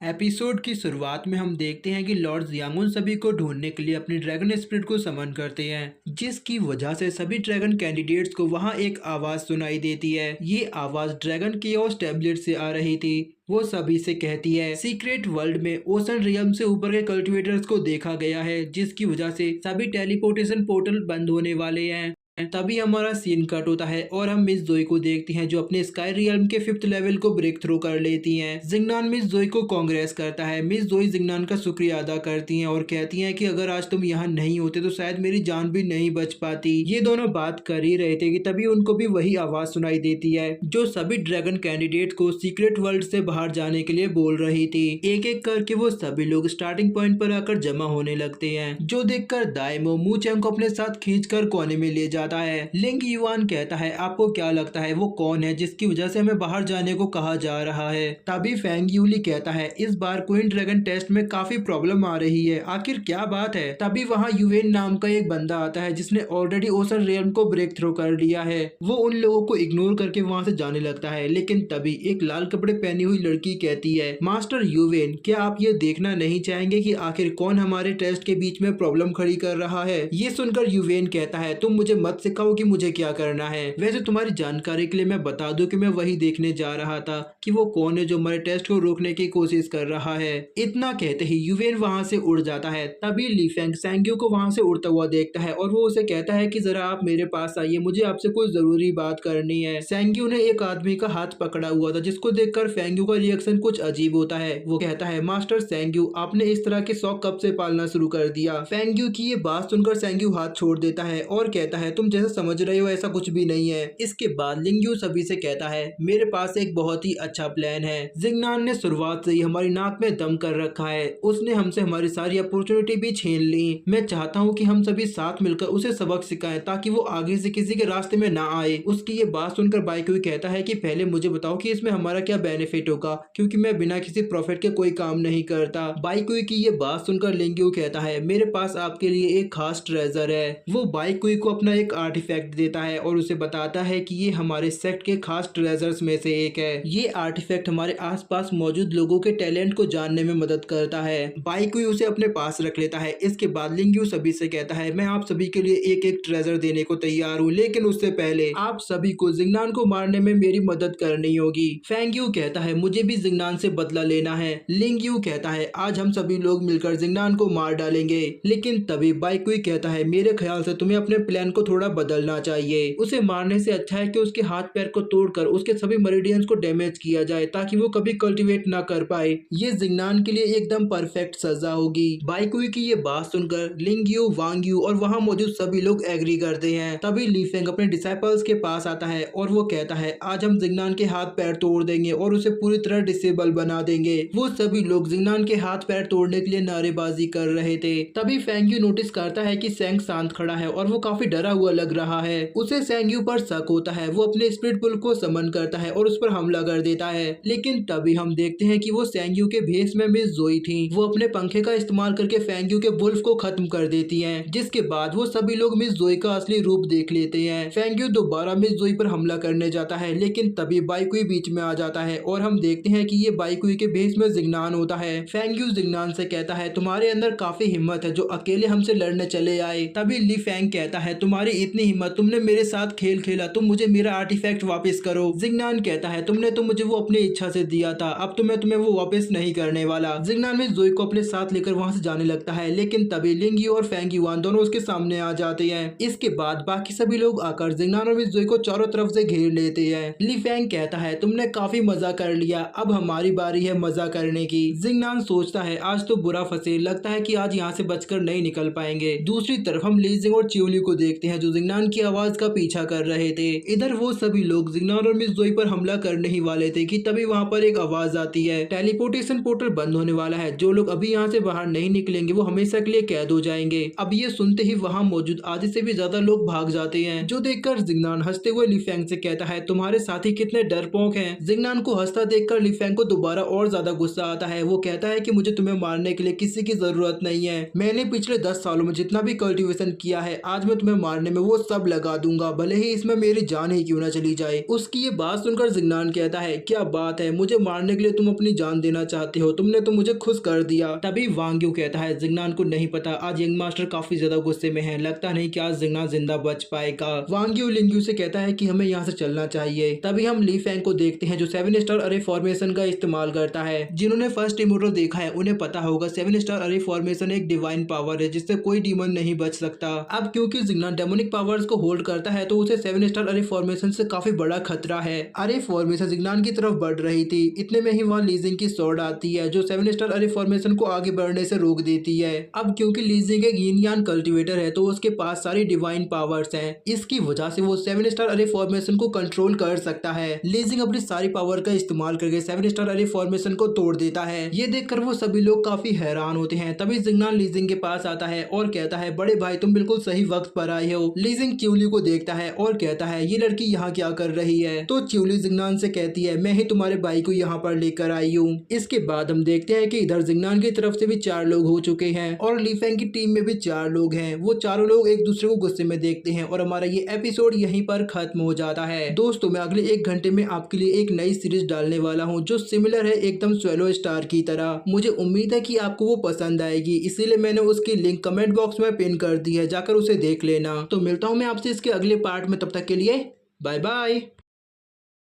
Episode की शुरुआत में हम देखते हैं कि लॉर्ड जियांग सभी को ढूंढने के लिए अपनी ड्रैगन स्पिरिट को समन करते हैं, जिसकी वजह से सभी ड्रैगन कैंडिडेट्स को वहां एक आवाज सुनाई देती है। ये आवाज ड्रैगन केओस टैबलेट से आ रही थी। वो सभी से कहती है सीक्रेट वर्ल्ड में ओशन रियम से ऊपर के कल्टिवेटर्स को देखा गया है, जिसकी वजह से सभी टेलीपोर्टेशन पोर्टल बंद होने वाले हैं। तभी हमारा सीन कट होता है और हम मिस जोई को देखते हैं, जो अपने स्काई रियल्म के 5th लेवल को ब्रेक थ्रू कर लेती हैं। जिंगनान मिस जोई को कांग्रेस करता है। मिस जोई जिंगनान का शुक्रिया अदा करती हैं और कहती हैं कि अगर आज तुम यहाँ नहीं होते तो शायद मेरी जान भी नहीं बच पाती। ये दोनों बात कर ही रहे थे कि तभी उनको भी वही आवाज सुनाई देती है, जो सभी ड्रैगन कैंडिडेट को सीक्रेट वर्ल्ड से बाहर जाने के लिए बोल रही थी। एक एक करके वो सभी लोग स्टार्टिंग पॉइंट पर आकर जमा होने लगते हैं, जो देखकर दाइमो मूचेंग को अपने साथ खींचकर कोने में ले जाता है। लिंग युआन कहता है आपको क्या लगता है वो कौन है जिसकी वजह से हमें बाहर जाने को कहा जा रहा है। तभी फेंग यूली कहता है इस बार क्वीन ड्रैगन टेस्ट में काफी प्रॉब्लम आ रही है, आखिर क्या बात है। तभी वहाँ यूवेन नाम का एक बंदा आता है जिसने ऑलरेडी ओशन रियल्म को ब्रेक थ्रू कर लिया है। वो उन लोगों को इग्नोर करके वहाँ से जाने लगता है, लेकिन तभी एक लाल कपड़े पहनी हुई लड़की कहती है मास्टर यूवेन, क्या आप ये देखना नहीं चाहेंगे कि आखिर कौन हमारे टेस्ट के बीच में प्रॉब्लम खड़ी कर रहा है। ये सुनकर यूवेन कहता है तुम मुझे मत सिखाओ कि मुझे क्या करना है। वैसे तुम्हारी जानकारी के लिए मैं बता दूं कि मैं वही देखने जा रहा था कि वो कौन है जो हमारे टेस्ट को रोकने की कोशिश कर रहा है। इतना कहते ही यूवेन वहां से उड़ जाता है। तभी लीफेंग सैंग्यू को वहां से उड़ता हुआ देखता है और वो उसे कहता है कि जरा आप मेरे पास आइए, मुझे आपसे कोई जरूरी बात करनी है। सैंग्यू ने एक आदमी का हाथ पकड़ा हुआ था, जिसको देखकर फेंग्यू का रिएक्शन कुछ अजीब होता है। वो कहता है मास्टर सैंग्यू, आपने इस तरह के शौक कब से पालना शुरू कर दिया। फेंग्यू की ये बात सुनकर सैंग्यू हाथ छोड़ देता है और कहता है तुम जैसा समझ रहे हो ऐसा कुछ भी नहीं है। इसके बाद लिंग्यू सभी से कहता है मेरे पास एक बहुत ही अच्छा प्लान है। जिंगनान ने शुरुआत से ही हमारी नाक में दम कर रखा है, उसने हमसे हमारी सारी अपॉर्चुनिटी भी छीन ली। मैं चाहता हूँ कि हम सभी साथ मिलकर उसे सबक सिखाएं ताकि वो आगे से किसी के रास्ते में ना आए। उसकी ये बात सुनकर बाइकुई कहता है कि पहले मुझे बताओ कि इसमें हमारा क्या बेनिफिट होगा, क्योंकि मैं बिना किसी प्रॉफिट के कोई काम नहीं करता। बाइकुई की ये बात सुनकर लिंग्यू कहता है मेरे पास आपके लिए एक खास ट्रेजर है। वो बाइकुई को अपना एक आर्टिफैक्ट देता है और उसे बताता है कि ये हमारे सेक्ट के खास ट्रेजर्स में से एक है। ये आर्टिफैक्ट हमारे आसपास मौजूद लोगों के टैलेंट को जानने में मदद करता है। बाइकुई उसे अपने पास रख लेता है। इसके बाद लिंग्यू सभी से कहता है मैं आप सभी के लिए एक एक ट्रेजर देने को तैयार हूँ, लेकिन उससे पहले आप सभी को जिंगनान को मारने में मेरी मदद करनी होगी। फेंग्यू कहता है मुझे भी जिंगनान से बदला लेना है। लिंग्यू कहता है आज हम सभी लोग मिलकर जिंगनान को मार डालेंगे। लेकिन तभी बाइकुई कहता है मेरे ख्याल से तुम्हें अपने प्लान को थोड़ा बदलना चाहिए। उसे मारने से अच्छा है कि उसके हाथ पैर को तोड़कर उसके सभी मरीडियंस को डैमेज किया जाए ताकि वो कभी कल्टीवेट ना कर पाए। ये जिंगनान के लिए एकदम परफेक्ट सजा होगी। बाइकुई की ये बात सुनकर लिंग्यू, वांग्यू और वहाँ मौजूद सभी लोग एग्री करते हैं। तभी लीफेंग अपने डिसाइपल्स के पास आता है और वो कहता है आज हम जिंगनान के हाथ पैर तोड़ देंगे और उसे पूरी तरह डिसेबल बना देंगे। वो सभी लोग जिंगनान के हाथ पैर तोड़ने के लिए नारेबाजी कर रहे थे। तभी फेंग्यू नोटिस करता है कि सेंग शांत खड़ा है और वो काफी डरा हुआ लग रहा है। उसे सेंग्यू पर शक होता है। वो अपने स्पिरिट बुल को समन करता है और उस पर हमला कर देता है। लेकिन तभी हम देखते हैं कि वो सेंग्यू के भेष में मिस जोई थी। वो अपने पंखे का इस्तेमाल करके फेंग्यू के वुल्फ को खत्म कर देती हैं, जिसके बाद वो सभी लोग मिस जोई का असली रूप देख लेते हैं। फेंग्यू दोबारा मिस जोई पर हमला करने जाता है, लेकिन तभी बाइकुई बीच में आ जाता है और हम देखते हैं कि ये बाइकुई के भेष में जिंगनान होता है। फेंग्यू जिंगनान से कहता है तुम्हारे अंदर काफी हिम्मत है जो अकेले हमसे लड़ने चले आए। तभी ली फेंग कहता है तुम्हारी इतनी हिम्मत, तुमने मेरे साथ खेल खेला, तुम मुझे मेरा आर्टिफैक्ट वापस करो। जिंगनान कहता है तुमने तो मुझे वो अपनी इच्छा से दिया था, अब तो मैं तुम्हें वो वापस नहीं करने वाला। जिंगनान मिस जोई को अपने साथ लेकर वहां से जाने लगता है, लेकिन तभी लिंग्यू और फेंग युआन दोनों उसके सामने आ जाते हैं। इसके बाद बाकी सभी लोग आकर जिंगनान और मिस जोई को चारों तरफ से घेर लेते हैं। ली फेंग कहता है तुमने काफी मजा कर लिया, अब हमारी बारी है मजा करने की। जिंगनान सोचता है आज तो बुरा फंसे, लगता है कि आज यहाँ से बचकर नहीं निकल पाएंगे। दूसरी तरफ हम लीजिंग और चियोली को देखते हैं जो जिंगनान की आवाज का पीछा कर रहे थे। इधर वो सभी लोग जिंगनान और मिस जोई पर हमला करने ही वाले थे कि तभी वहाँ पर एक आवाज आती है टेलीपोर्टेशन पोर्टल बंद होने वाला है, जो लोग अभी यहाँ से बाहर नहीं निकलेंगे वो हमेशा के लिए कैद हो जाएंगे। अब ये सुनते ही वहाँ मौजूद आधे से भी ज्यादा लोग भाग जाते हैं, जो देखकर जिंगनान हंसते हुए लीफेंग से कहता है तुम्हारे साथी कितने डरपोक हैं। जिंगनान को हंसता देखकर लीफेंग को दोबारा और ज्यादा गुस्सा आता है। वो कहता है कि मुझे तुम्हें मारने के लिए किसी की जरूरत नहीं है, मैंने पिछले 10 सालों में जितना भी कल्टीवेशन किया है आज मैं तुम्हें मारने में मैं वो सब लगा दूंगा, भले ही इसमें मेरी जान ही क्यों ना चली जाए। उसकी ये बात सुनकर जिंगनान कहता है, क्या बात है, मुझे मारने के लिए तुम अपनी जान देना चाहते हो, तुमने तो मुझे खुश कर दिया। तभी वांग यू कहता है, जिंगनान को नहीं पता आज यंग मास्टर काफी ज्यादा गुस्से में है, लगता नहीं कि आज जिंगनान जिंदा बच पाएगा। वांग यू लिंग से कहता है कि हमें यहाँ से चलना चाहिए। तभी हम ली फैंग को देखते हैं जो 7 स्टार अरे फॉर्मेशन का इस्तेमाल करता है। जिन्होंने फर्स्ट इमोर्टल देखा है उन्हें पता होगा 7 स्टार अरे फॉर्मेशन एक डिवाइन पावर है जिससे कोई डीमन नहीं बच सकता। अब क्योंकि जिंगनान डेमोनिक पावर्स को होल्ड करता है तो उसे 7 स्टार अरे फॉर्मेशन से काफी बड़ा खतरा है। अरे फॉर्मेशन जिंगनान की तरफ बढ़ रही थी, इतने में ही वहाँ लीजिंग की स्वॉर्ड आती है जो 7 स्टार अरे फॉर्मेशन को आगे बढ़ने से रोक देती है। अब क्योंकि लीजिंग एक यिन यान कल्टिवेटर है तो उसके पास सारी डिवाइन पावर्स हैं, इसकी वजह से वो 7 स्टार अरे फॉर्मेशन को कंट्रोल कर सकता है। लीजिंग अपनी सारी पावर का इस्तेमाल करके 7 स्टार अरे फॉर्मेशन को तोड़ देता है। ये देखकर वो सभी लोग काफी हैरान होते हैं। तभी जिंगनान लीजिंग के पास आता है और कहता है, बड़े भाई तुम बिल्कुल सही वक्त पर आए हो। लीजिंग च्यूली को देखता है और कहता है, ये लड़की यहाँ क्या कर रही है? तो च्यूली जिंगनान से कहती है, मैं ही तुम्हारे भाई को यहाँ पर लेकर आई हूँ। इसके बाद हम देखते हैं कि इधर जिंगनान की तरफ से भी 4 लोग हो चुके हैं और ली फैंग की टीम में भी 4 लोग हैं। वो चारों लोग एक दूसरे को गुस्से में देखते हैं और हमारा ये एपिसोड यहीं पर खत्म हो जाता है। दोस्तों मैं अगले 1 घंटे में आपके लिए एक नई सीरीज डालने वाला हूँ जो सिमिलर है एकदम स्वैलो स्टार की तरह। मुझे उम्मीद है कि आपको वो पसंद आएगी, इसीलिए मैंने उसकी लिंक कमेंट बॉक्स में पिन कर दी है, जाकर उसे देख लेना। तो मिलता हूँ मैं आपसे इसके अगले पार्ट में, तब तक के लिए बाय बाय।